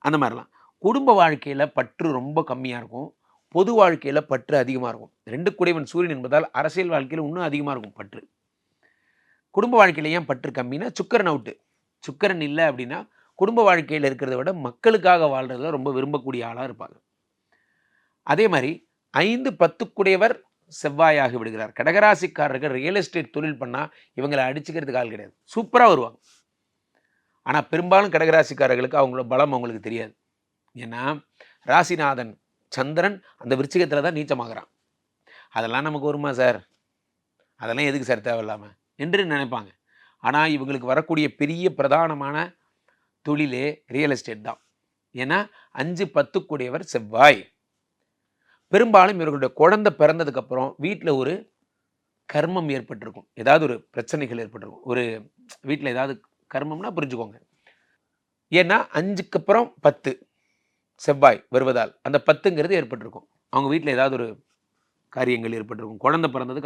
அந்த மாதிரிலாம். குடும்ப வாழ்க்கையில பற்று ரொம்ப கம்மியா இருக்கும். பொது வாழ்க்கையில பற்று அதிகமா இருக்கும். 2 குடைவன் சூரியன் என்பதால் அரசியல் வாழ்க்கையில இன்னும் அதிகமா இருக்கும் பற்று. குடும்ப வாழ்க்கையில ஏன் பற்று கம்மின்னா, சுக்கிரன் அவுட்டு. சுக்கிரன் இல்ல அப்படின்னா, குடும்ப வாழ்க்கையில இருக்கிறத விட மக்களுக்காக வாழ்றதுல ரொம்ப விரும்பக்கூடிய ஆளா இருப்பாங்க. அதே மாரி 5, 10க்குடையவர் செவ்வாயாகி விடுகிறார். கடகராசிக்காரர்கள் ரியல் எஸ்டேட் தொழில் பண்ணா, இவங்கள அடிச்சுக்கிறதுக்கு ஆள் கிடையாது. சூப்பரா வருவாங்க. ஆனா பெரும்பாலும் கடகராசிக்காரர்களுக்கு அவங்களோட பலம் அவங்களுக்கு தெரியாது. ஏன்னா, ராசிநாதன் சந்திரன் அந்த விருச்சிகத்தில தான் நீச்சமாகுறான். அதெல்லாம் நமக்கு வருமா சார்? அதெல்லாம் எதுக்கு சார் தேவையில்லாம? என்று நினைப்பாங்க. ஆனா, இவங்களுக்கு வரக்கூடிய பெரிய பிரதானமான தொழிலே ரியல் எஸ்டேட் தான். ஏன்னா 5, 10க்குடையவர் செவ்வாய். பெரும்பாலும் இவர்களுடைய குழந்தை பிறந்ததுக்கப்புறம் வீட்ல ஒரு கர்மம் ஏற்பட்டிருக்கும். ஏதாவது ஒரு பிரச்சனைகள் ஏற்பட்டிருக்கும். ஒரு வீட்ல ஏதாவது கர்மம்னா புரிஞ்சுக்கோங்க. ஏன்னா 5க்கு அப்புறம் 10 செவ்வாய் வருவதால், அந்த 10ங்கிறது ஏற்பட்டிருக்கும். அவங்க வீட்ல ஏதாவது ஒரு காரியங்கள் ஏற்பட்டிருக்கும். குழந்தை பிறந்ததுக்கு